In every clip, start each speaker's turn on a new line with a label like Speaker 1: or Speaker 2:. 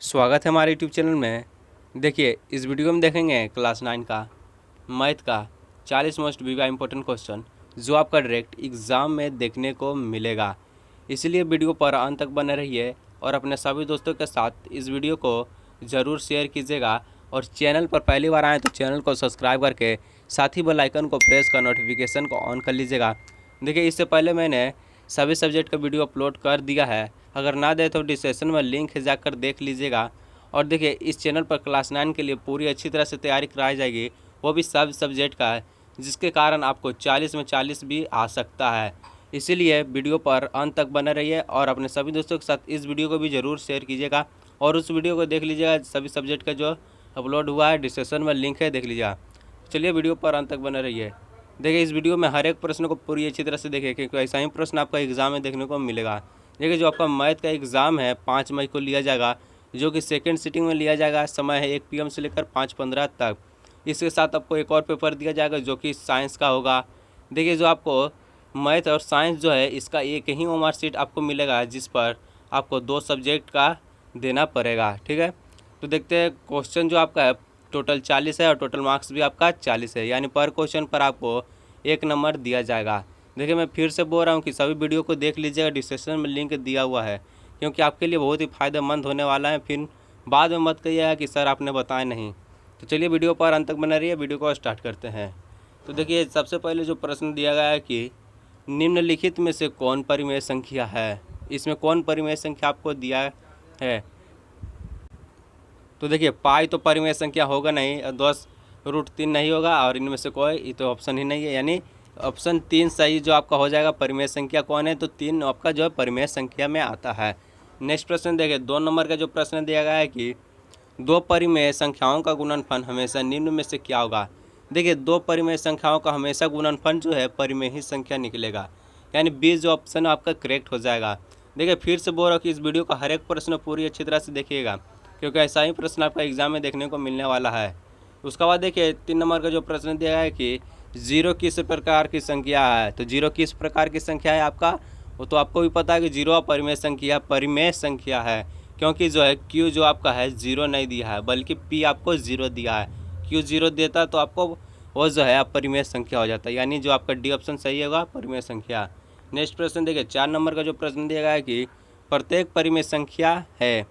Speaker 1: स्वागत है हमारे यूट्यूब चैनल में। देखिए, इस वीडियो में देखेंगे क्लास 9 का मैथ का 40 मोस्ट वीवा इम्पोर्टेंट क्वेश्चन जो आपका डायरेक्ट एग्ज़ाम में देखने को मिलेगा। इसलिए वीडियो पर अंत तक बने रहिए और अपने सभी दोस्तों के साथ इस वीडियो को ज़रूर शेयर कीजिएगा। और चैनल पर पहली बार आएँ तो चैनल को सब्सक्राइब करके साथ ही बेल आइकन को प्रेस कर नोटिफिकेशन को ऑन कर लीजिएगा। देखिए, इससे पहले मैंने सभी सब्जेक्ट का वीडियो अपलोड कर दिया है, अगर ना दे तो डिस्क्रिप्शन में लिंक है, जाकर देख लीजिएगा। और देखिए, इस चैनल पर क्लास 9 के लिए पूरी अच्छी तरह से तैयारी कराई जाएगी, वो भी सब सब्जेक्ट का है, जिसके कारण आपको 40 में 40 भी आ सकता है। इसीलिए वीडियो पर अंत तक बने रहिए और अपने सभी दोस्तों के साथ इस वीडियो को भी ज़रूर शेयर कीजिएगा और उस वीडियो को देख लीजिएगा। सभी सब्जेक्ट का जो अपलोड हुआ है डिस्क्रिप्शन में लिंक है, देख लीजिएगा। चलिए वीडियो पर अंत तक बने रहिए। देखिए, इस वीडियो में हर एक प्रश्न को पूरी अच्छी तरह से देखिए, क्योंकि ऐसा ही प्रश्न आपका एग्ज़ाम में देखने को मिलेगा। देखिए, जो आपका मैथ का एग्ज़ाम है 5 मई को लिया जाएगा, जो कि सेकंड सिटिंग में लिया जाएगा। समय है 1 PM से लेकर 5:15 तक। इसके साथ आपको एक और पेपर दिया जाएगा जो कि साइंस का होगा। देखिए, जो आपको मैथ और साइंस जो है इसका एक ही मार्क शीट आपको मिलेगा, जिस पर आपको 2 सब्जेक्ट का देना पड़ेगा। ठीक है, तो देखते हैं क्वेश्चन जो आपका है टोटल 40 है और टोटल मार्क्स भी आपका 40 है, यानी पर क्वेश्चन पर आपको 1 नंबर दिया जाएगा। देखिए, मैं फिर से बोल रहा हूँ कि सभी वीडियो को देख लीजिएगा, डिस्क्रिप्शन में लिंक दिया हुआ है, क्योंकि आपके लिए बहुत ही फ़ायदेमंद होने वाला है। फिर बाद में मत कहिएगा कि सर आपने बताया नहीं। तो चलिए वीडियो पर अंत तक बना रहिए, वीडियो को स्टार्ट करते हैं। तो देखिए, सबसे पहले जो प्रश्न दिया गया है कि निम्नलिखित में से कौन परिमेय संख्या है। इसमें कौन परिमेय संख्या आपको दिया है। तो देखिए, पाई तो परिमेय संख्या होगा नहीं, 10√3 नहीं होगा, और इनमें से कोई ये तो ऑप्शन ही नहीं है, यानी ऑप्शन 3 सही जो आपका हो जाएगा। परिमेय संख्या कौन है, तो 3 आपका जो है परिमेय संख्या में आता है। नेक्स्ट प्रश्न देखिए, 2 नंबर का जो प्रश्न दिया गया है कि 2 परिमेय संख्याओं का गुणनफल हमेशा निम्न में से क्या होगा। देखिए, 2 परिमेय संख्याओं का हमेशा गुणनफल जो है परिमेय ही संख्या निकलेगा, यानी 20 जो ऑप्शन आपका करेक्ट हो जाएगा। देखिए, फिर से बोल रहा हूँ कि इस वीडियो का हर एक प्रश्न पूरी अच्छी तरह से देखिएगा, क्योंकि ऐसा ही प्रश्न आपका एग्जाम में देखने को मिलने वाला है। उसके बाद देखिए, 3 नंबर का जो प्रश्न दिया है कि 0 किस प्रकार की संख्या है। तो 0 किस प्रकार की संख्या है आपका, वो तो आपको भी पता है कि 0 परिमेय संख्या है, क्योंकि जो है Q जो आपका है 0 नहीं दिया है, बल्कि P आपको 0 दिया है। Q 0 देता तो आपको वो जो है परिमेय संख्या हो जाता है, यानी जो आपका डी ऑप्शन सही होगा, परिमेय संख्या। नेक्स्ट प्रश्न देखिए, 4 नंबर का जो प्रश्न दिया गया है कि प्रत्येक परिमेय संख्या है।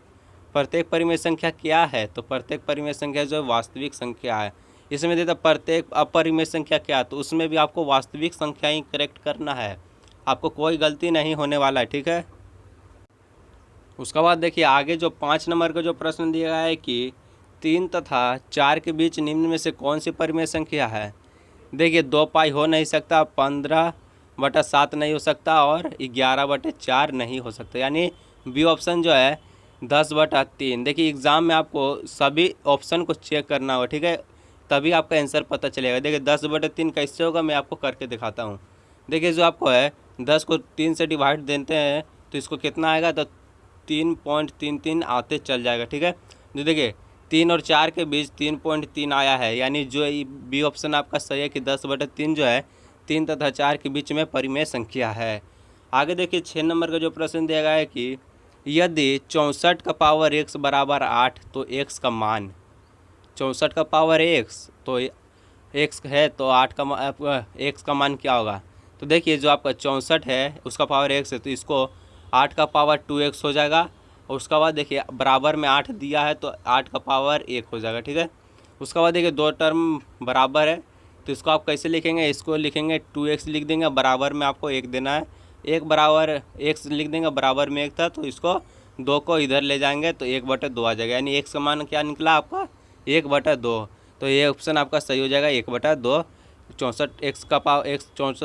Speaker 1: प्रत्येक परिमेय संख्या क्या है, तो प्रत्येक परिमेय संख्या जो है वास्तविक संख्या है। इसमें देता प्रत्येक अपरिमेय संख्या क्या, तो उसमें भी आपको वास्तविक संख्या ही करेक्ट करना है, आपको कोई गलती नहीं होने वाला है। ठीक है, उसके बाद देखिए आगे जो 5 नंबर का जो प्रश्न दिया गया है कि 3 तथा 4 के बीच निम्न में से कौन सी परिमेय संख्या है। देखिए, 2 पाई हो नहीं सकता, 15/7 नहीं हो सकता, और 11/4 नहीं हो सकता, यानी बी ऑप्शन जो है 10/3। देखिए, एग्ज़ाम में आपको सभी ऑप्शन को चेक करना होगा, ठीक है, तभी आपका आंसर पता चलेगा। देखिए, 10/3 कैसे होगा, मैं आपको करके दिखाता हूँ। देखिए, जो आपको है 10 को 3 से डिवाइड देते हैं तो इसको कितना आएगा, तो 3.33 आते चल जाएगा। ठीक है, जो देखिए 3 और 4 के बीच 3.3 आया है, यानी जो बी ऑप्शन आपका सही है कि 10/3 जो है 3 तथा 4 के बीच में परिमेय संख्या है। आगे देखिए, 6 नंबर का जो प्रश्न दिया गया है कि यदि 64 का पावर x बराबर 8 तो x का मान। 64 का पावर x तो x है, तो 8 का x का मान क्या होगा। तो देखिए, जो आपका 64 है उसका पावर x है, तो इसको 8 का पावर 2x हो जाएगा। और उसके बाद देखिए बराबर में 8 दिया है, तो 8 का पावर 1 हो जाएगा। ठीक है, उसके बाद देखिए 2 टर्म बराबर है, तो इसको आप कैसे लिखेंगे, इसको लिखेंगे 2x लिख देंगे, बराबर में आपको 1 देना है। 1 बराबर x लिख देंगे, बराबर में 1 था, तो इसको 2 को इधर ले जाएंगे तो 1/2 आ जाएगा, यानी x का मान क्या निकला आपका 1/2। तो ये ऑप्शन आपका सही हो जाएगा, 1/2। 64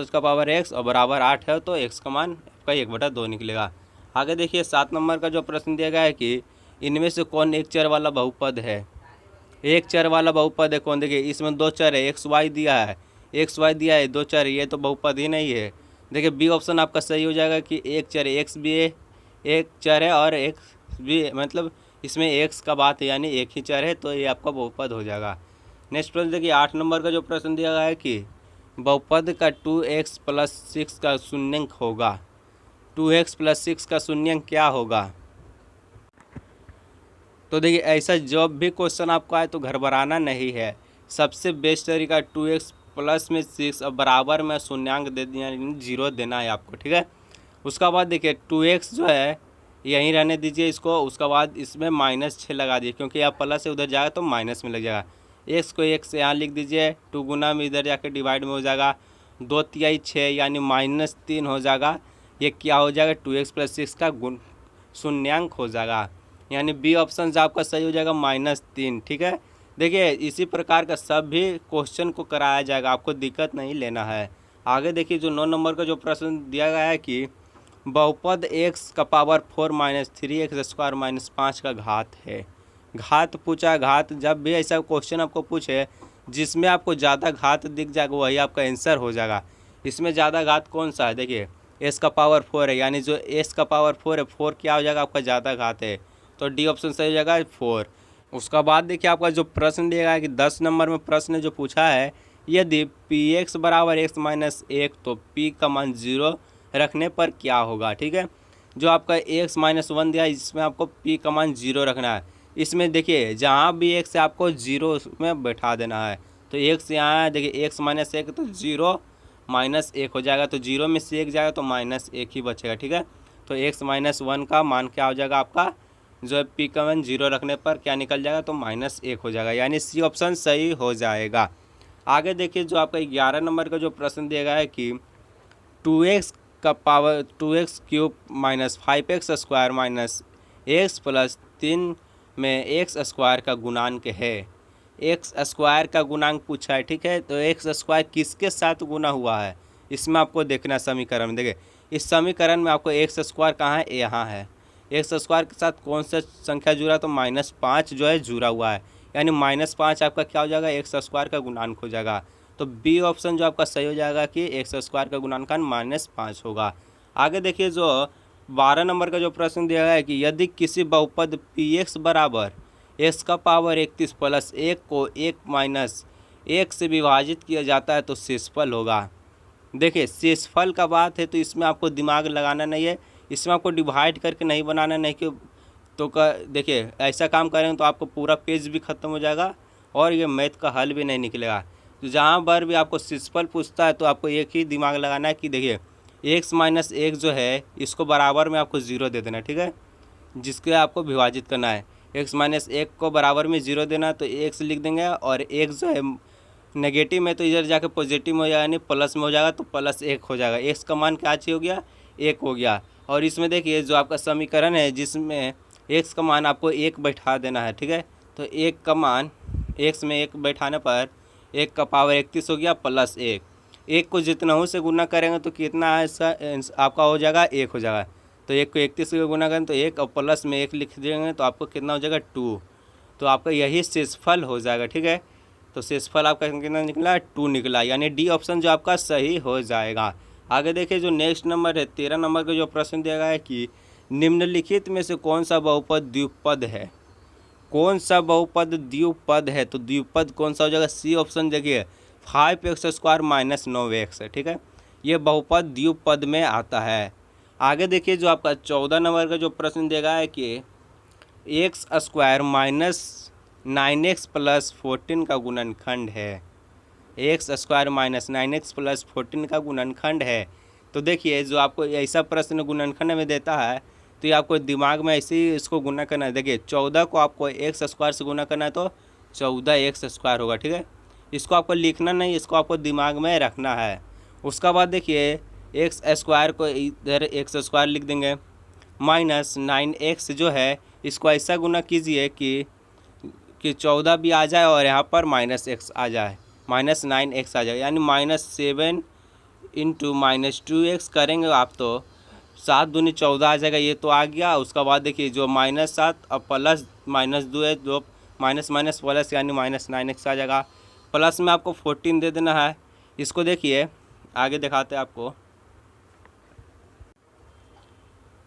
Speaker 1: का पावर x और बराबर 8 है, तो x का मान आपका 1/2 निकलेगा। आगे देखिए, 7 नंबर का जो प्रश्न दिया गया है कि इनमें से कौन एक चर वाला बहुपद है। एक चर वाला बहुपद है कौन। देखिए, इसमें 2 चर है, XY दिया है, XY दिया है, 2 चर, ये तो बहुपद ही नहीं है। देखिए, बी ऑप्शन आपका सही हो जाएगा कि एक चर है, x भी है, एक चर है, और x भी, मतलब इसमें x का बात है, यानी एक ही चर है, तो ये आपका बहुपद हो जाएगा। नेक्स्ट प्रश्न देखिए, 8 नंबर का जो प्रश्न दिया गया है कि बहुपद का 2x + 6 का शून्यंक होगा। 2x + 6 का शून्यंक क्या होगा। तो देखिए ऐसा जब भी क्वेश्चन आपको आए तो घबराना नहीं है। सबसे बेस्ट तरीका 2x प्लस में 6 और बराबर में शून्यांक दे दिया, यानी 0 देना है आपको, ठीक है। उसका बाद देखिए 2x जो है यहीं रहने दीजिए इसको, उसका बाद इसमें -6 लगा दिए, क्योंकि आप प्लस से उधर जाएगा तो माइनस में लग जाएगा। x को 1 से यहाँ लिख दीजिए, 2 गुना में इधर जाके डिवाइड में हो जाएगा, 2×3 6 यानी -3 हो जाएगा। ये क्या हो जाएगा, 2x प्लस 6 का गुण शून्यांक हो जाएगा, यानी बी ऑप्शन से आपका सही हो जाएगा -3, ठीक है। देखिए इसी प्रकार का सभी क्वेश्चन को कराया जाएगा, आपको दिक्कत नहीं लेना है। आगे देखिए जो 9 नंबर का जो प्रश्न दिया गया है कि बहुपद x का पावर 4 - 3x² - 5 का घात है। घात पूछा, घात जब भी ऐसा क्वेश्चन आपको पूछे जिसमें आपको ज़्यादा घात दिख जाएगा वही आपका आंसर हो जाएगा। इसमें ज़्यादा घात कौन सा है, देखिए s का पावर 4 है, यानी जो s का पावर 4 है, 4 क्या हो जाएगा आपका ज़्यादा घात है, तो डी ऑप्शन सही हो जाएगा 4। उसका बाद देखिए आपका जो प्रश्न दिया गया है कि 10 नंबर में प्रश्न जो पूछा है, यदि px बराबर x - 1 तो p का मान 0 रखने पर क्या होगा, ठीक है। जो आपका x - 1 दिया है इसमें आपको p का मान 0 रखना है। इसमें देखिए जहाँ भी x है आपको 0 में बैठा देना है, तो x यहाँ है, देखिए x - 1 तो 0 -1 हो जाएगा, तो 0 में से 1 जाएगा तो -1 ही बचेगा, ठीक है। तो x - 1 का मान क्या हो जाएगा आपका, जो है p का मान 0 रखने पर क्या निकल जाएगा, तो -1 हो जाएगा, यानी सी ऑप्शन सही हो जाएगा। आगे देखिए जो आपका 11 नंबर का जो प्रश्न दिया गया है कि 2x का पावर 2x³ - 5x² - x + 3 में x² का गुणांक है। x² का गुणांक पूछा है, ठीक है। तो x² किसके साथ गुना हुआ है इसमें आपको देखना समीकरण में। देखिए इस समीकरण में आपको x² कहाँ है, यहाँ है। x² के साथ कौन सा संख्या जुड़ा, तो -5 जो है जुड़ा हुआ है, यानी -5 आपका क्या हो जाएगा, x² का गुणांक हो जाएगा। तो बी ऑप्शन जो आपका सही हो जाएगा कि x² का गुणांकन -5 होगा। आगे देखिए जो 12 नंबर का जो प्रश्न दिया गया है कि यदि किसी बहुपद px बराबर x का पावर 31 + 1 को 1 - 1 से विभाजित किया जाता है तो शेषफल होगा। देखिए शेषफल का बात है तो इसमें आपको दिमाग लगाना नहीं है, इसमें आपको डिवाइड करके नहीं बनाना, नहीं कि तो देखिए ऐसा काम करेंगे तो आपको पूरा पेज भी ख़त्म हो जाएगा और ये मैथ का हल भी नहीं निकलेगा। तो जहाँ पर भी आपको शेषफल पूछता है तो आपको एक ही दिमाग लगाना है कि देखिए x - 1 जो है इसको बराबर में आपको 0 दे देना, ठीक है, जिसके आपको विभाजित करना है। x - 1 को बराबर में 0 देना, तो x लिख देंगे, और x जो है नेगेटिव में तो इधर जाके पॉजिटिव में हो जाएगा, यानी प्लस में हो जाएगा, तो +1 हो जाएगा। x का मान क्या चाहिए हो गया, 1 हो गया। और इसमें देखिए जो आपका समीकरण है जिसमें x का मान आपको 1 बैठा देना है, ठीक है। तो 1 का मान x में 1 बैठाने पर 1 का पावर 31 हो गया +1। 1 को जितना से गुना करेंगे तो कितना है आपका हो जाएगा, 1 हो जाएगा। तो 1 को 31 से गुना करें तो 1 और प्लस में 1 लिख देंगे तो आपको कितना हो जाएगा, 2। तो आपका यही शेषफल हो जाएगा, ठीक है। तो शेषफल आपका कितना निकला, 2 निकला, यानी डी ऑप्शन जो आपका सही हो जाएगा। आगे देखिए जो नेक्स्ट नंबर है 13 नंबर का जो प्रश्न दिया गया है कि निम्नलिखित में से कौन सा बहुपद द्विपद है। कौन सा बहुपद द्विपद है, तो द्विपद कौन सा हो जाएगा, सी ऑप्शन देखिए 5x² - 9x है, ठीक है। ये बहुपद द्विपद में आता है। आगे देखिए जो आपका 14 नंबर का जो प्रश्न दिया गया है कि x² - 9x + 14 का गुणनखंड है। x² - 9x + 14 का गुणनखंड है। तो देखिए जो आपको ऐसा प्रश्न गुणनखंड में देता है तो ये आपको दिमाग में ऐसे ही इसको गुना करना है। देखिए 14 को आपको x² से गुना करना है तो 14x² होगा, ठीक है। इसको आपको लिखना नहीं, इसको आपको दिमाग में रखना है। उसका बाद देखिए x² को इधर x² लिख देंगे, -9x जो है इसको ऐसा गुना कीजिए कि 14 भी आ जाए और यहाँ पर -x आ जाए, -9x आ जाए, यानी -7 × -2x करेंगे आप तो 7 दूनी 14 आ जाएगा, ये तो आ गया। उसका बाद देखिए जो -7 और प्लस -2 है, दो माइनस माइनस प्लस यानी -9x आ जाएगा। प्लस में आपको 14 दे देना है। इसको देखिए आगे दिखाते हैं आपको।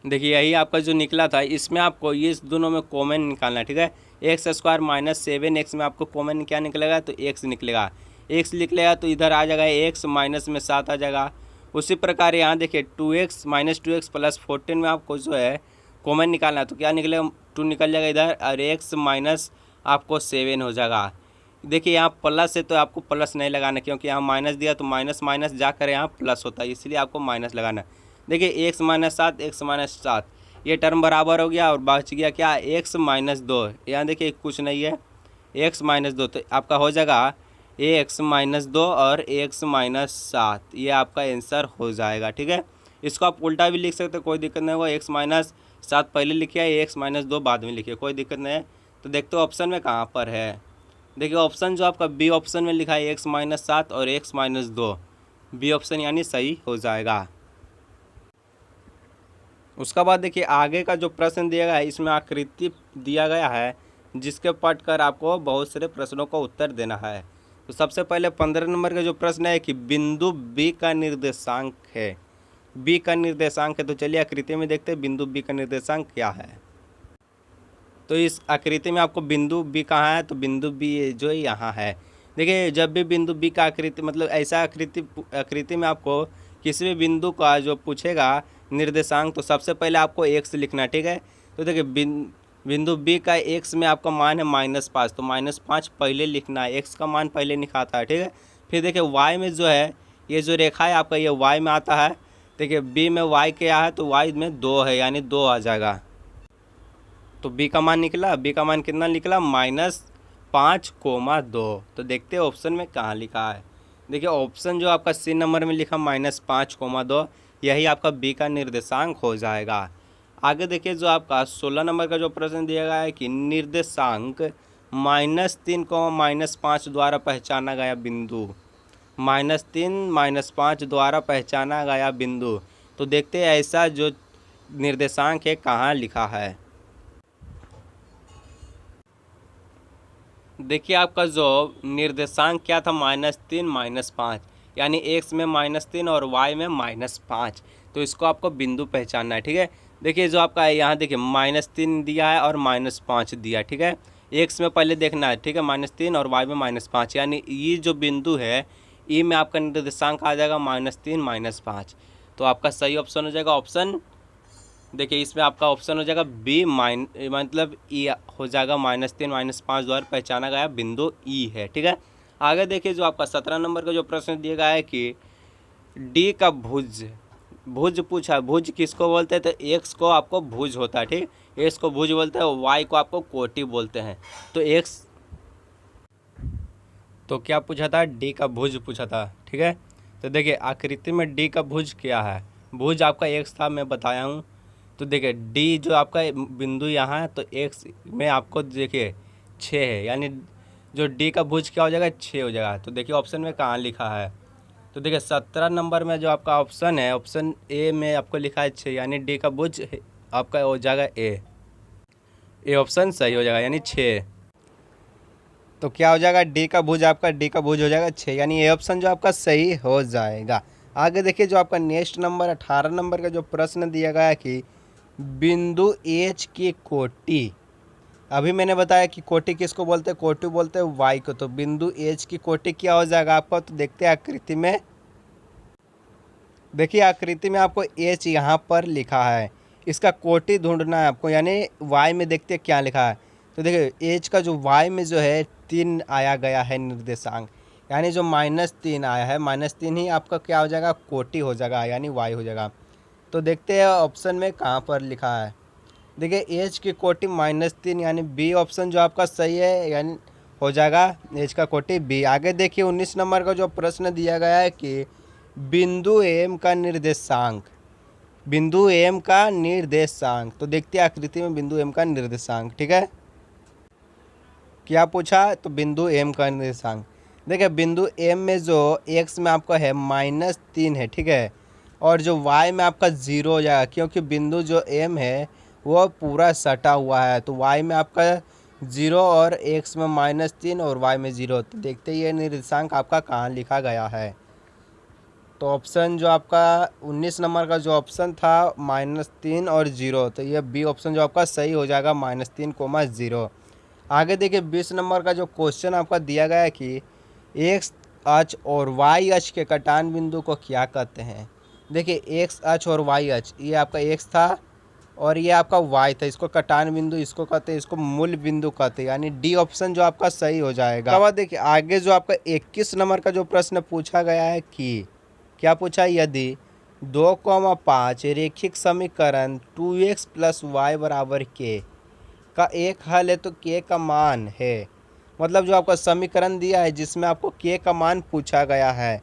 Speaker 1: देखिए यही आपका जो निकला था, इसमें आपको ये दोनों में कॉमन निकालना है, ठीक है। x² - 7x में आपको कॉमन क्या निकलेगा, तो x निकलेगा। x निकलेगा तो इधर आ जाएगा x माइनस में 7 आ जाएगा। उसी प्रकार यहाँ देखिए 2x - 2x + 14 में आपको जो है कॉमन निकालना है तो क्या निकलेगा, 2 निकल जाएगा इधर और x माइनस आपको 7 हो जाएगा। देखिए यहाँ प्लस है तो आपको प्लस नहीं लगाना, क्योंकि यहाँ माइनस दिया तो माइनस माइनस जाकर यहाँ प्लस होता है, इसलिए आपको माइनस लगाना। देखिए x माइनस 7 x माइनस 7 ये टर्म बराबर हो गया और बच गया क्या, x माइनस 2। यहाँ देखिए कुछ नहीं है, x माइनस 2, तो आपका हो जाएगा x माइनस 2 और x माइनस 7, ये आपका आंसर हो जाएगा। ठीक है, इसको आप उल्टा भी लिख सकते हो, कोई दिक्कत नहीं होगा। x माइनस 7 पहले लिखिए, x माइनस 2 बाद में लिखिए, कोई दिक्कत नहीं है। तो देखते हो ऑप्शन में कहाँ पर है। देखिए ऑप्शन जो आपका बी ऑप्शन में लिखा है x माइनस 7 और x माइनस 2, बी ऑप्शन यानी सही हो जाएगा। उसका बाद देखिए आगे का जो प्रश्न दिया गया है, इसमें आकृति दिया गया है जिसके पढ़कर आपको बहुत सारे प्रश्नों का उत्तर देना है। तो सबसे पहले 15 नंबर का जो प्रश्न है कि बिंदु बी का निर्देशांक है, बी का निर्देशांक है। तो चलिए आकृति में देखते हैं बिंदु बी का निर्देशांक क्या है। तो इस आकृति में आपको बिंदु बी कहाँ है, तो बिंदु बी जो यहाँ है। देखिए जब भी बिंदु बी का आकृति मतलब ऐसा आकृति में आपको किसी भी बिंदु का जो पूछेगा निर्देशांक, तो सबसे पहले आपको x लिखना है। ठीक है, तो देखिए बिंदु बी का x में आपका मान है -5, तो -5 पहले लिखना है, x का मान पहले लिखाता है। ठीक है, फिर देखिए y में जो है ये जो रेखा है आपका ये y में आता है। देखिए b में y क्या है, तो y में 2 है यानी 2 आ जाएगा। तो b का मान निकला, b का मान कितना निकला, -5,2। तो देखते हैं ऑप्शन में कहाँ लिखा है। देखिए ऑप्शन जो आपका सी नंबर में लिखा -5,2, यही आपका बी का निर्देशांक हो जाएगा। आगे देखिए जो आपका 16 नंबर का जो प्रश्न दिया गया है कि निर्देशांक -3, -5 द्वारा पहचाना गया बिंदु, -3 -5 द्वारा पहचाना गया बिंदु। तो देखते हैं ऐसा जो निर्देशांक है कहाँ लिखा है। देखिए आपका जो निर्देशांक क्या था, -3 -5, यानी x में -3 और y में -5। तो इसको आपको बिंदु पहचानना है। ठीक है, देखिए जो आपका यहाँ देखिए -3 दिया है और -5 दिया। ठीक है, x में पहले देखना है। ठीक है, -3 और y में -5, यानी ये जो बिंदु है ई में आपका निर्देशांक आ जाएगा -3 -5। तो आपका सही ऑप्शन हो जाएगा ऑप्शन, देखिए इसमें आपका ऑप्शन हो जाएगा बी मतलब ई हो जाएगा, -3 -5 द्वारा पहचाना गया बिंदु ई है। ठीक है, आगे देखिए जो आपका 17 नंबर का जो प्रश्न दिया गया है कि डी का भुज पूछा, भुज किसको बोलते हैं, तो एक्स को आपको भुज होता है। ठीक, एक्स को भुज बोलते हैं, वाई को आपको कोटि बोलते हैं। तो एक्स तो क्या पूछा था, डी का भुज पूछा था। ठीक है, तो देखिए आकृति में डी का भुज क्या है, भुज आपका एक्स था, मैं बताया हूँ। तो देखिए डी जो आपका बिंदु यहाँ है, तो एक्स में आपको देखिए 6 है, यानी जो डी का भुज क्या हो जाएगा, 6 हो जाएगा। तो देखिए ऑप्शन में कहाँ लिखा है, तो देखिए 17 नंबर में जो आपका ऑप्शन है, ऑप्शन ए में आपको लिखा है 6, यानी डी का भुज आपका हो जाएगा ए ऑप्शन सही हो जाएगा, यानी 6। तो क्या हो जाएगा, डी का भुज आपका डी का भुज हो जाएगा 6, यानी ए ऑप्शन जो आपका सही हो जाएगा। आगे देखिए जो आपका नेक्स्ट नंबर 18 नंबर का जो प्रश्न दिया गया है कि बिंदु एच की कोटि, अभी मैंने बताया कि कोटि किसको बोलते हैं, कोटि बोलते हैं वाई को। तो बिंदु एच की कोटि क्या हो जाएगा आपका, तो देखते हैं आकृति में। देखिए आकृति में आपको एच यहाँ पर लिखा है, इसका कोटि ढूंढना है आपको, यानी वाई में देखते हैं क्या लिखा है। तो देखिए एच का जो वाई में जो है 3 आया गया है निर्देशांक, यानी जो -3 आया है, -3 ही आपका क्या हो जाएगा, कोटि हो जाएगा, यानी वाई हो जाएगा। तो देखते हैं ऑप्शन में कहाँ पर लिखा है। देखिए एच की कोटि -3, यानी बी ऑप्शन जो आपका सही है, यानी हो जाएगा एच का कोटि बी। आगे देखिए 19 नंबर का जो प्रश्न दिया गया है कि बिंदु एम का निर्देशांक, बिंदु एम का निर्देशांक। तो देखते हैं आकृति में बिंदु एम का निर्देशांक। ठीक है, क्या पूछा, तो बिंदु एम का निर्देशांक। देखिए बिंदु एम में जो एक्स में आपका है -3 है। ठीक है, और जो वाई में आपका 0 हो जाएगा, क्योंकि बिंदु जो एम है वो पूरा सटा हुआ है। तो वाई में आपका 0 और एक्स में -3 और वाई में 0। तो देखते ये निर्देशांक आपका कहाँ लिखा गया है। तो ऑप्शन जो आपका 19 नंबर का जो ऑप्शन था -3 और 0, तो ये बी ऑप्शन जो आपका सही हो जाएगा, -3, 0। आगे देखिए 20 नंबर का जो क्वेश्चन आपका दिया गया है कि एक्स अक्ष और वाई अक्ष के कटान बिंदु को क्या कहते हैं। देखिए एक्स अक्ष और वाई अक्ष, ये आपका एक्स था और ये आपका वाई था, इसको कटान बिंदु इसको कहते हैं, इसको मूल बिंदु कहते हैं, यानी डी ऑप्शन जो आपका सही हो जाएगा। अब देखिए आगे जो आपका 21 नंबर का जो प्रश्न पूछा गया है कि क्या पूछा है, यदि 2,5 रेखिक समीकरण 2x + y = k का एक हल है तो k का मान है। मतलब जो आपका समीकरण दिया है जिसमें आपको k का मान पूछा गया है।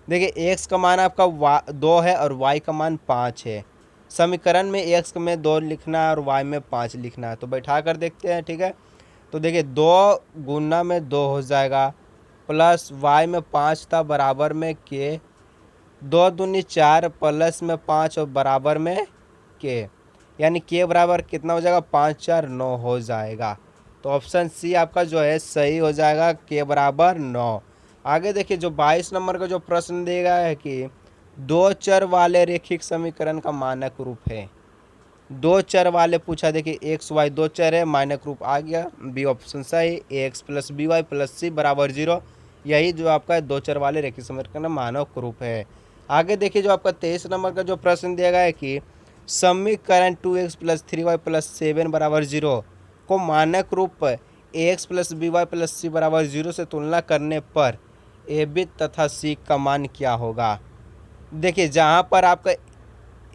Speaker 1: देखिए x का मान आपका 2 है और y का मान 5 है। समीकरण में x में 2 लिखना है और y में 5 लिखना है, तो बैठा कर देखते हैं। ठीक है, तो देखिए 2 गुना में 2 हो जाएगा प्लस y में 5 था बराबर में k, 2 दूनी 4 प्लस में 5 और बराबर में k, यानी k बराबर कितना हो जाएगा, 5 4 9 हो जाएगा। तो ऑप्शन सी आपका जो है सही हो जाएगा, k बराबर 9। आगे देखिए जो 22 नंबर का जो प्रश्न दिया गया है कि 2 चर वाले रेखिक समीकरण का मानक रूप है। 2 चर वाले पूछा, देखिए x y 2 चर है, मानक रूप आ गया, बी ऑप्शन सही, ax + by + c = 0, यही जो आपका 2 चर वाले रेखिक समीकरण का मानक रूप है। आगे देखिए जो आपका 23 नंबर का जो प्रश्न दिया गया है कि समीकरण 2x + 3y + 7 = 0 को मानक रूप ax + by + c = 0 से तुलना करने पर ए बी तथा सी का मान क्या होगा। देखिए जहाँ पर आपका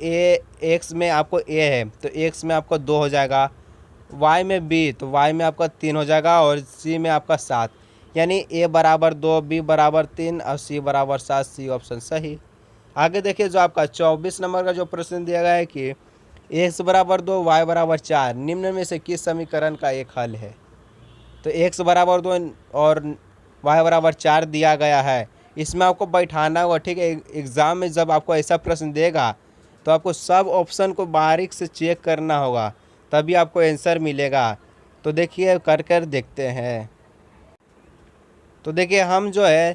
Speaker 1: ए एक्स में आपको ए है तो एक्स में आपको 2 हो जाएगा, वाई में बी तो वाई में आपका 3 हो जाएगा और सी में आपका 7, यानी ए बराबर 2, बी बराबर 3 और सी बराबर 7, सी ऑप्शन सही। आगे देखिए जो आपका 24 नंबर का जो प्रश्न दिया गया है कि एक्स बराबर 2 वाई बराबर 4 निम्न में से किस समीकरण का एक हल है। तो एक्स बराबर 2 और वाई बराबर 4 दिया गया है, इसमें आपको बैठाना होगा। ठीक है, एग्ज़ाम में जब आपको ऐसा प्रश्न देगा तो आपको सब ऑप्शन को बारीक से चेक करना होगा, तभी आपको आंसर मिलेगा। तो देखिए कर कर देखते हैं। तो देखिए हम जो है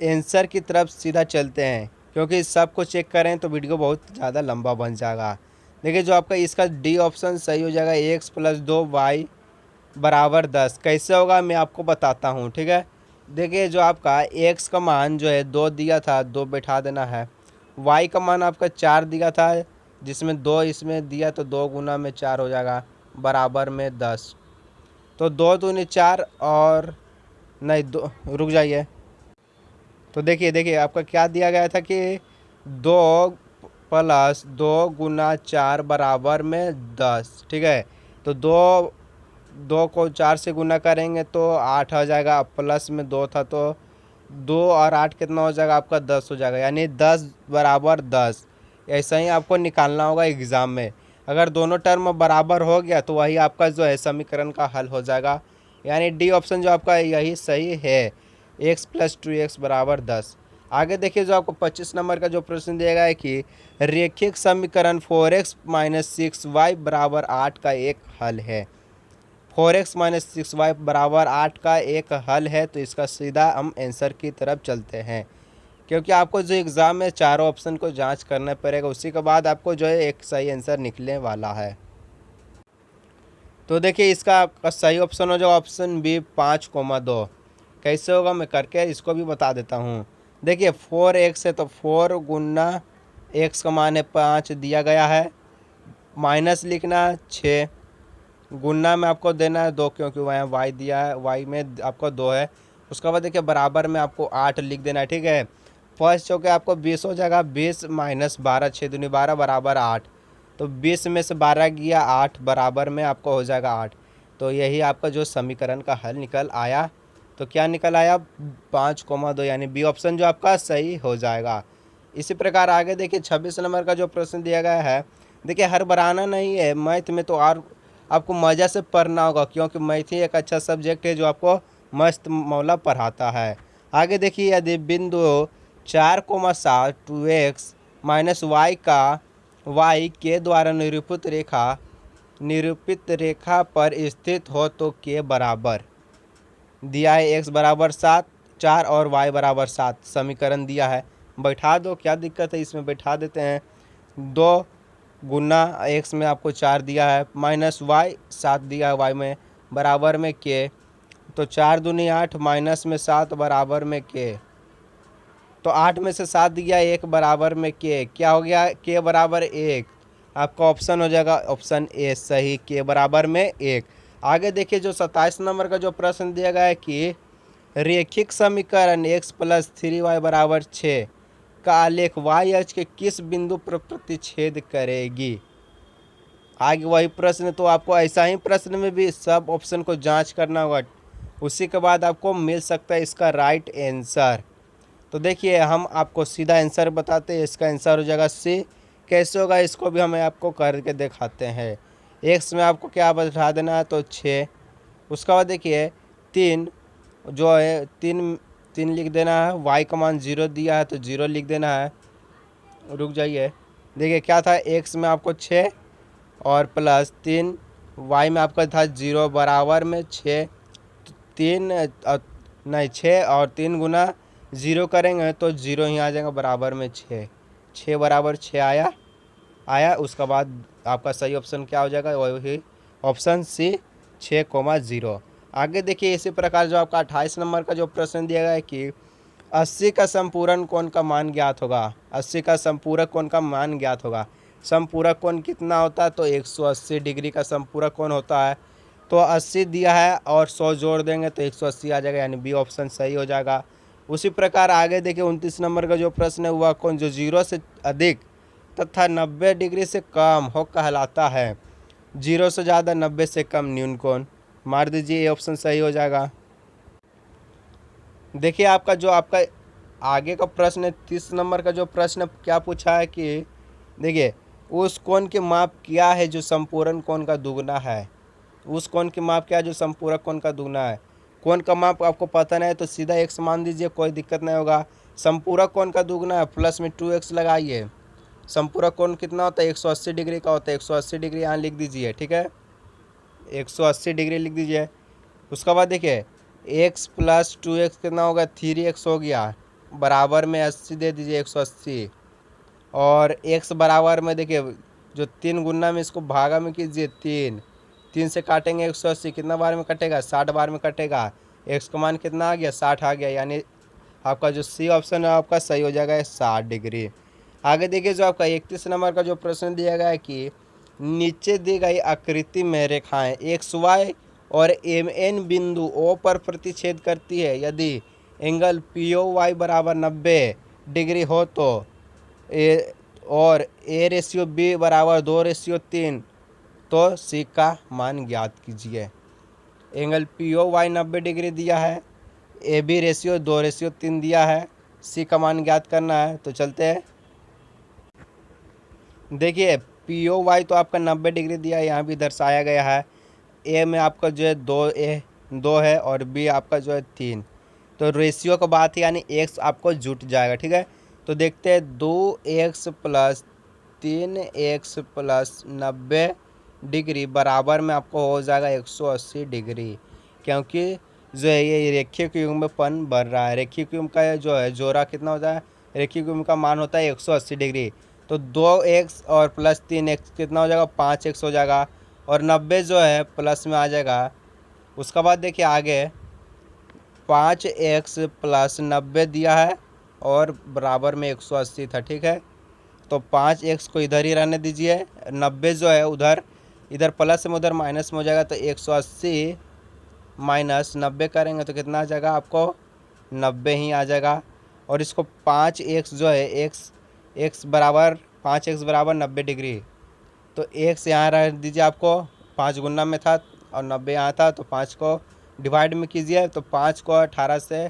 Speaker 1: आंसर की तरफ सीधा चलते हैं, क्योंकि सबको चेक करें तो वीडियो बहुत ज़्यादा लंबा बन जाएगा। देखिए जो आपका इसका डी ऑप्शन सही हो जाएगा, x + 2y = 10। कैसे होगा मैं आपको बताता हूँ। ठीक है, देखिए जो आपका x का मान जो है 2 दिया था, 2 बैठा देना है। y का मान आपका 4 दिया था, जिसमें 2 इसमें दिया तो 2 गुना में 4 हो जाएगा बराबर में 10। तो 2 दूनी 4 और नहीं 2, रुक जाइए। तो देखिए आपका क्या दिया गया था कि 2 + 2 गुना 4 बराबर में 10। ठीक है, तो 2 को 4 से गुना करेंगे तो 8 हो जाएगा, प्लस में 2 था तो 2 और 8 कितना हो जाएगा आपका 10 हो जाएगा, यानी 10 बराबर 10। ऐसा ही आपको निकालना होगा एग्ज़ाम में। अगर दोनों टर्म बराबर हो गया तो वही आपका जो है समीकरण का हल हो जाएगा, यानी डी ऑप्शन जो आपका यही सही है, x + 2x = 10। आगे देखिए जो आपको 25 नंबर का जो प्रश्न दिया गया है कि रेखिक समीकरण 4x - 6y = 8 का एक हल है। 4x - 6y = 8 का एक हल है, तो इसका सीधा हम आंसर की तरफ चलते हैं, क्योंकि आपको जो एग्ज़ाम में चारों ऑप्शन को जांच करना पड़ेगा, उसी के बाद आपको जो है एक सही आंसर निकलने वाला है। तो देखिए इसका आपका सही ऑप्शन हो जाएगा ऑप्शन बी 5,2। कैसे होगा मैं करके इसको भी बता देता हूँ। देखिए 4x है तो 4 गुना x का मान है 5 दिया गया है, माइनस लिखना 6, गुना में आपको देना है 2, क्योंकि वहाँ y दिया है, y में आपको 2 है। उसके बाद देखिए बराबर में आपको 8 लिख देना है। ठीक है, फर्स्ट चौके आपको 20 हो जाएगा, 20 - 12, 6 दूनी 12 बराबर 8। तो 20 में से 12 गया 8, बराबर में आपको हो जाएगा 8। तो यही आपका जो समीकरण का हल निकल आया। तो क्या निकल आया, 5,2, यानी बी ऑप्शन जो आपका सही हो जाएगा। इसी प्रकार आगे देखिए 26 नंबर का जो प्रश्न दिया गया है, देखिए हर बराना नहीं है, मैथ में तो और आपको मज़ा से पढ़ना होगा, क्योंकि मैथ ही एक अच्छा सब्जेक्ट है जो आपको मस्त मौला पढ़ाता है। आगे देखिए यदि बिंदु 4,7 2x - y का y के द्वारा निरूपित रेखा पर स्थित हो तो के बराबर दिया है, x बराबर 7 4 और y बराबर 7 समीकरण दिया है। बैठा दो, क्या दिक्कत है, इसमें बैठा देते हैं। 2 गुना x में आपको 4 दिया है, माइनस y 7 दिया है y में, बराबर में k। तो 4 दूनी 8 माइनस में 7 बराबर में k। तो 8 में से 7 दिया 1 बराबर में k, क्या हो गया, k बराबर 1। आपका ऑप्शन हो जाएगा ऑप्शन ए सही, के बराबर में 1। आगे देखिए जो 27 नंबर का जो प्रश्न दिया गया है कि रेखिक समीकरण x + 3y = 6 का आलेख y अक्ष के किस बिंदु पर प्रतिच्छेद करेगी। आगे वही प्रश्न, तो आपको ऐसा ही प्रश्न में भी सब ऑप्शन को जांच करना होगा, उसी के बाद आपको मिल सकता है इसका राइट आंसर। तो देखिए हम आपको सीधा आंसर बताते हैं, इसका आंसर हो जाएगा सी। कैसे होगा इसको भी हमें आपको करके दिखाते हैं। एक्स में आपको क्या बैठा देना है, तो 6। उसके बाद देखिए 3 जो है 3 लिख देना है। वाई का मान 0 दिया है तो 0 लिख देना है। रुक जाइए, देखिए क्या था, एक्स में आपको 6 और प्लस 3, वाई में आपका था 0 बराबर में 6। 3 नहीं 6 और 3 गुना 0 करेंगे तो 0 ही आ जाएगा बराबर में 6। 6 बराबर 6 आया। उसके बाद आपका सही ऑप्शन क्या हो जाएगा, वही ऑप्शन सी 6,0। आगे देखिए इसी प्रकार जो आपका 28 नंबर का जो प्रश्न दिया गया है कि 80 का संपूर्ण कोण का मान ज्ञात होगा। 80 का संपूरक कोण का मान ज्ञात होगा। संपूरक कोण कितना होता है, तो 180 डिग्री का संपूरक कोण होता है। तो 80 दिया है और 100 जोड़ देंगे तो 180 आ जाएगा, यानी बी ऑप्शन सही हो जाएगा। उसी प्रकार आगे देखिए 29 नंबर का जो प्रश्न है, वह कोण जो 0 से अधिक तथा 90 डिग्री से कम हो कहलाता है। 0 से ज़्यादा 90 से कम न्यून कोण, मार दीजिए, ये ऑप्शन सही हो जाएगा। देखिए आपका जो आपका आगे का प्रश्न है 30 नंबर का जो प्रश्न क्या पूछा है कि देखिए उस कोण की माप क्या है जो संपूर्ण कोण का दुगना है। उस कोण की माप क्या है जो संपूरक कोण का दुगना है। कोण का माप आपको पता नहीं है तो सीधा x मान दीजिए, कोई दिक्कत नहीं होगा। संपूरक कोण का दुगना है, प्लस में 2x लगाइए। संपूरक कोण कितना होता है, 180 डिग्री का होता है। 180 डिग्री यहाँ लिख दीजिए, ठीक है, 180 डिग्री लिख दीजिए। उसके बाद देखिए x + 2x कितना होगा, 3x हो गया, बराबर में 80 दे दीजिए, 180। और x बराबर में देखिए जो 3 गुना में इसको भागा में कीजिए, 3 से काटेंगे 180, कितना बार में कटेगा, 60 बार में कटेगा। x का मान कितना आ गया, 60 आ गया, यानी आपका जो सी ऑप्शन है आपका सही हो जाएगा 60 डिग्री। आगे देखिए जो आपका 31 नंबर का जो प्रश्न दिया गया है कि नीचे दी गई आकृति में रेखाएं XY और MN बिंदु O पर प्रतिच्छेद करती है। यदि एंगल POY = 90 डिग्री हो तो और A/B = 2/3 तो सी का मान ज्ञात कीजिए। एंगल POY 90 डिग्री दिया है, AB रेशियो 2/3 दिया है, सी का मान ज्ञात करना है। तो चलते हैं, देखिए POY तो आपका 90 डिग्री दिया है, यहाँ भी दर्शाया गया है। ए में आपका जो है 2 है और बी आपका जो है 3। तो रेशियो का बात है, यानी एक्स आपको जुट जाएगा, ठीक है। तो देखते हैं 2x + 3x + 90 डिग्री बराबर में आपको हो जाएगा 180 डिग्री, क्योंकि जो है ये रेखीय युग्मपन बन रहा है। रेखीय युग्म का जो है जोड़ा कितना होता है, रेखीय युग्म का मान होता है 180 डिग्री। तो 2x और प्लस 3x कितना हो जाएगा, 5x हो जाएगा, और 90 जो है प्लस में आ जाएगा। उसके बाद देखिए आगे 5x + 90 दिया है और बराबर में 180 था, ठीक है। तो 5x को इधर ही रहने दीजिए, 90 जो है उधर, इधर प्लस में उधर माइनस में हो जाएगा। तो 180 - 90 करेंगे तो कितना आ जाएगा, आपको 90 ही आ जाएगा। और इसको 5x जो है x बराबर 5x बराबर 90 डिग्री, तो x यहाँ रख दीजिए, आपको 5 गुना में था और 90 यहाँ था, तो 5 को डिवाइड में कीजिए। तो 5 को 18 से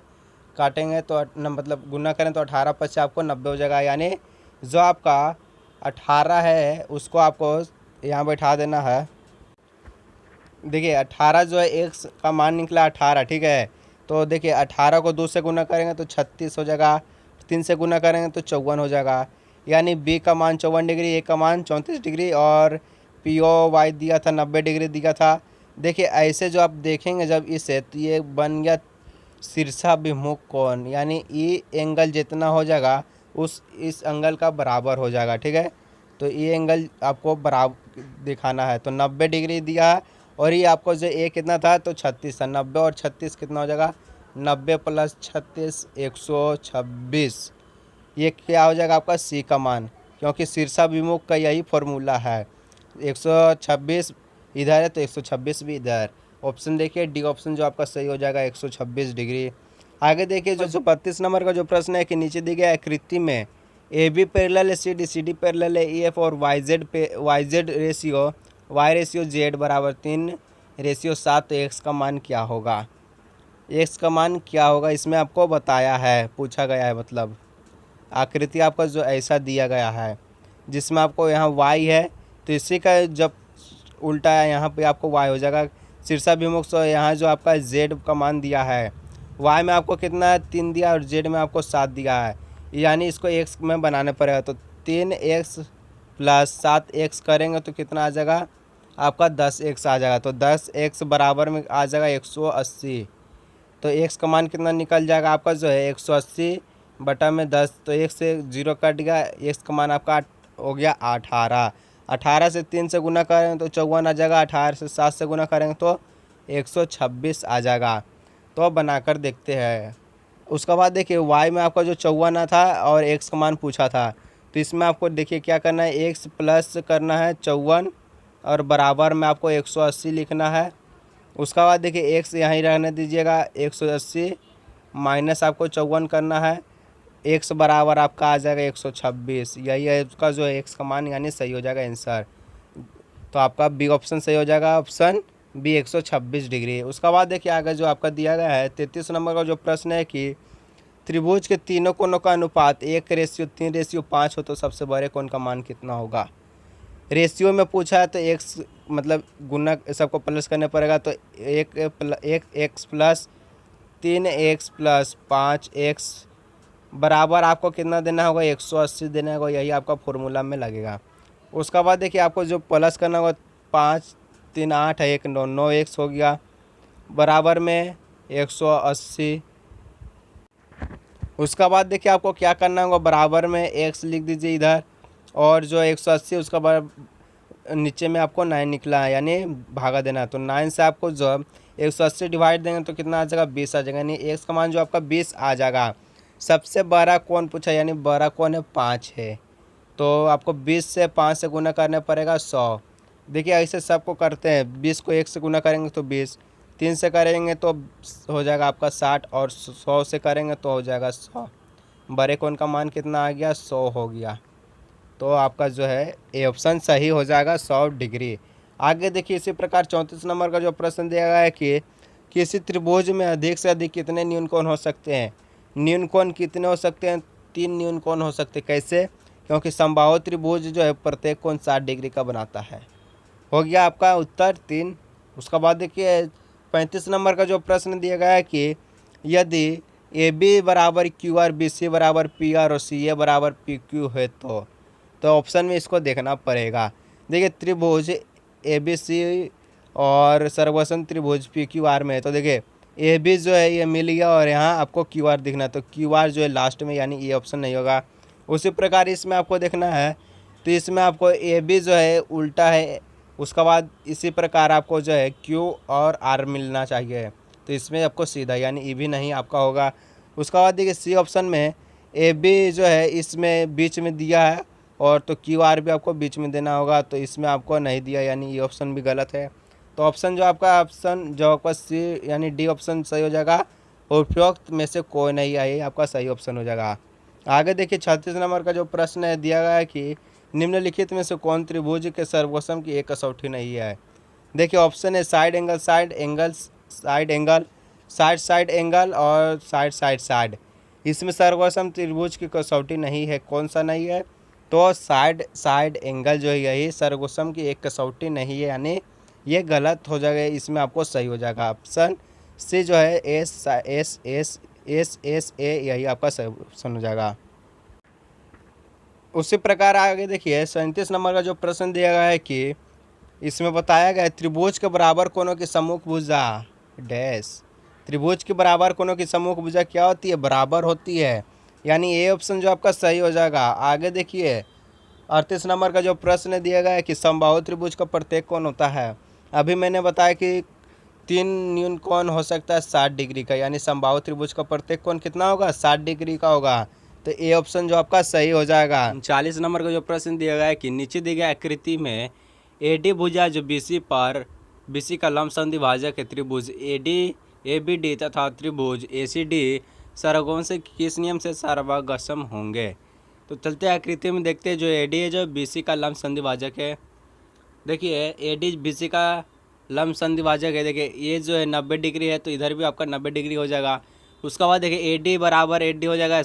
Speaker 1: काटेंगे तो मतलब गुना करें तो 18 + 5 आपको 90 हो जाएगा, यानी जो आपका 18 है उसको आपको यहाँ बैठा देना है। देखिए 18 जो है x का मान निकला 18, ठीक है। तो देखिए 18 को 2 से गुना करेंगे तो 36 हो जाएगा, 3 से गुना करेंगे तो 54 हो जाएगा, यानी b का मान 54 डिग्री, a का मान 34 डिग्री और POY दिया था 90 डिग्री दिया था। देखिए ऐसे जो आप देखेंगे जब इसे, तो ये बन गया शीर्षाभिमुख कोण, यानी ई एंगल जितना हो जाएगा इस एंगल का बराबर हो जाएगा, ठीक है। तो ये एंगल आपको बराबर दिखाना है। तो 90 डिग्री दिया है और ये आपको जो ए कितना था, तो 36 था। 90 और 36 कितना हो जाएगा, 90 + 36 126, ये क्या हो जाएगा आपका सी का मान। क्योंकि शीर्षाभिमुख का यही फॉर्मूला है। 126 इधर है तो 126 भी इधर। ऑप्शन देखिए डी ऑप्शन जो आपका सही हो जाएगा 126 डिग्री। आगे देखिए जो 32 नंबर का जो प्रश्न है कि नीचे दी गई आकृति में ए बी पैरेलल है सी डी पैरेलल है ई एफ और Y Z ratio Y ratio Z बराबर 3:7 तो एक्स का मान क्या होगा। एक्स का मान क्या होगा इसमें आपको बताया है, पूछा गया है, मतलब आकृति आपका जो ऐसा दिया गया है जिसमें आपको यहाँ y है तो इसी का जब उल्टा है यहाँ पे आपको y हो जाएगा शीर्षाभिमुख। तो यहाँ जो आपका z का मान दिया है y में आपको कितना है 3 दिया और z में आपको 7 दिया है, यानी इसको x में बनाने पड़ेगा। तो 3x + 7x करेंगे तो कितना आ जाएगा आपका 10x आ जाएगा। तो 10x बराबर में आ जाएगा 180। तो x का मान कितना निकल जाएगा आपका जो है 180 बटा में 10। तो 1 से 0 कट गया, x का मान आपका हो गया 18। 18 से 3 से गुना करेंगे तो 54 आ जाएगा। 18 से 7 से गुना करेंगे तो 126 आ जाएगा। तो अब बनाकर देखते हैं। उसके बाद देखिए y में आपका जो 54 था और x का मान पूछा था, तो इसमें आपको देखिए क्या करना है, x प्लस करना है 54 और बराबर में आपको 180 लिखना है। उसका बाद देखिए x यहीं रहने दीजिएगा 180 माइनस आपको 54 करना है, x बराबर आपका आ जाएगा 126। यही है उसका जो है x का मान, यानी सही हो जाएगा आंसर। तो आपका बी ऑप्शन सही हो जाएगा, ऑप्शन बी 126 डिग्री। उसका बाद देखिए आगे जो आपका दिया गया है 33 नंबर का जो प्रश्न है कि त्रिभुज के तीनों कोणों का अनुपात 1:3:5 हो तो सबसे बड़े कोण का मान कितना होगा। रेशियो में पूछा है तो x मतलब गुना सबको प्लस करने पड़ेगा। तो 1x plus 3x plus 5x बराबर आपको कितना देना होगा 180 देना होगा, यही आपका फॉर्मूला में लगेगा। उसका बाद देखिए आपको जो प्लस करना होगा 5 3 8 है 1 9 9x हो गया बराबर में 180। उसका बाद देखिए आपको क्या करना होगा, बराबर में x लिख दीजिए इधर और जो 180 उसका बाद नीचे में आपको 9 निकला है यानी भागा देना है। तो 9 से आपको जो 180 डिवाइड देंगे तो कितना आ जाएगा 20 आ जाएगा, यानी x का मान जो आपका 20 आ जाएगा। सबसे बड़ा कौन पूछा, यानी बड़ा कौन है 5 है, तो आपको 20 से 5 से गुना करना पड़ेगा 100। देखिए ऐसे सबको करते हैं, 20 को 1 से गुना करेंगे तो 20, 3 से करेंगे तो हो जाएगा आपका 60 और 100 से करेंगे तो हो जाएगा 100। बड़े कौन का मान कितना आ गया 100 हो गया। तो आपका जो है ए ऑप्शन सही हो जाएगा 100 डिग्री। आगे देखिए इसी प्रकार 34 नंबर का जो प्रश्न दिया गया है कि किसी त्रिभुज में अधिक से अधिक कितने न्यून कोण हो सकते हैं। न्यून कोण कितने हो सकते हैं, 3 न्यून कोण हो सकते हैं। कैसे, क्योंकि समबाहु त्रिभुज जो है प्रत्येक कोण 60 डिग्री का बनाता है। हो गया आपका उत्तर 3। उसका बाद देखिए 35 नंबर का जो प्रश्न दिया गया है कि यदि ए बी बराबर क्यू आर बी सी बराबर पी आर और सी ए बराबर पी क्यू है तो ऑप्शन में इसको देखना पड़ेगा। देखिए त्रिभुज ए बी सी और सर्वसम त्रिभुज पी क्यू आर में है, तो देखिए ए बी जो है ये मिल गया और यहाँ आपको क्यू आर दिखना, तो क्यू आर जो है लास्ट में, यानी ये ऑप्शन नहीं होगा। उसी प्रकार इसमें आपको देखना है तो इसमें आपको ए बी जो है उल्टा है, उसके बाद इसी प्रकार आपको जो है क्यू और आर मिलना चाहिए, तो इसमें आपको सीधा यानी ई भी नहीं आपका होगा। उसके बाद देखिए सी ऑप्शन में ए बी जो है इसमें बीच में दिया है और तो क्यू आर भी आपको बीच में देना होगा, तो इसमें आपको नहीं दिया, यानी ये ऑप्शन भी गलत है। तो ऑप्शन जो आपका सी यानी डी ऑप्शन सही हो जाएगा, उपरोक्त में से कोई नहीं आई आपका सही ऑप्शन हो जाएगा। आगे देखिए 36 नंबर का जो प्रश्न है दिया गया है कि निम्नलिखित में से कौन त्रिभुज के सर्वसम की एक कसौटी नहीं है। देखिए ऑप्शन है साइड एंगल साइड एंगल और साइड। इसमें सर्वसम त्रिभुज की कसौटी नहीं है, कौन सा नहीं है, तो साइड एंगल जो है यही सर्वसम की एक कसौटी नहीं है, यानी ये गलत हो जाएगा। इसमें आपको सही हो जाएगा ऑप्शन सी जो है एस ए यही आपका सही ऑप्शन हो जाएगा। उसी प्रकार आगे देखिए 37 नंबर का जो प्रश्न दिया गया है कि इसमें बताया गया है त्रिभुज के बराबर कोणों की सम्मुख भुजा डैश। त्रिभुज के बराबर कोणों की सम्मुख भुजा क्या होती है, बराबर होती है, यानी ए ऑप्शन जो आपका सही हो जाएगा। आगे देखिए 38 नंबर का जो प्रश्न दिया गया है कि समबाहु त्रिभुज का प्रत्येक कोण होता है। अभी मैंने बताया कि 3 न्यून कोण हो सकता है 60 डिग्री का, यानी समबाहु त्रिभुज का प्रत्येक कोण कितना होगा 60 डिग्री का होगा। तो ए ऑप्शन जो आपका सही हो जाएगा। 40 नंबर का जो प्रश्न दिया गया है कि नीचे दिए गए आकृति में एडी भुजा जो बीसी का लंबसम भाजक है त्रिभुज एबीडी तथा त्रिभुज एसीडी सरगों से किस नियम से सर्वगसम होंगे। तो चलते आकृति में देखते हैं। जो एडी है जो बीसी का लंबसम भाजक है। देखिए एडी बीसी का लंबसम भाजक है। देखिए ये जो है 90 डिग्री है तो इधर भी आपका 90 डिग्री हो जाएगा। उसके बाद देखिए एडी बराबर एडी हो जाएगा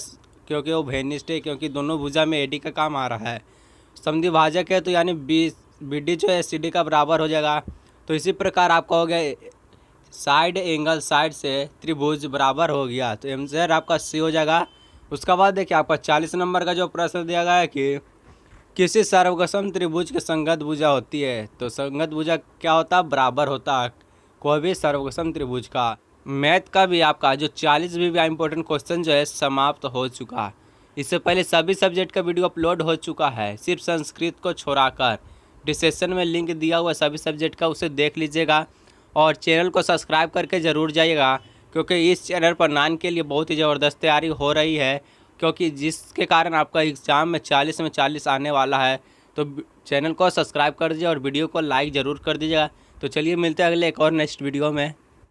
Speaker 1: क्योंकि वो भेनिष्ठ है, क्योंकि दोनों भुजा में एडी का काम आ रहा है। समद्विभाजक है तो यानी बीडी जो है सीडी का बराबर हो जाएगा। तो इसी प्रकार आपका हो गया साइड एंगल साइड से त्रिभुज बराबर हो गया, तो आंसर आपका सी हो जाएगा। उसके बाद देखिए आपका 40 नंबर का जो प्रश्न दिया गया है कि किसी सर्वगसम त्रिभुज की संगत भुजा होती है। तो संगत भुजा क्या होता है, बराबर होता है कोई भी सर्वगसम त्रिभुज का। मैथ का भी आपका जो 40 भी इंपॉर्टेंट क्वेश्चन जो है समाप्त हो चुका। इससे पहले सभी सब्जेक्ट का वीडियो अपलोड हो चुका है, सिर्फ संस्कृत को छोड़कर। डिस्क्रिप्शन में लिंक दिया हुआ सभी सब्जेक्ट का, उसे देख लीजिएगा और चैनल को सब्सक्राइब करके ज़रूर जाइएगा, क्योंकि इस चैनल पर 9 के लिए बहुत ही ज़बरदस्त तैयारी हो रही है, क्योंकि जिसके कारण आपका एग्ज़ाम में 40 में 40 आने वाला है। तो चैनल को सब्सक्राइब कर दीजिए और वीडियो को लाइक ज़रूर कर दीजिएगा। तो चलिए मिलते हैं अगले एक और नेक्स्ट वीडियो में।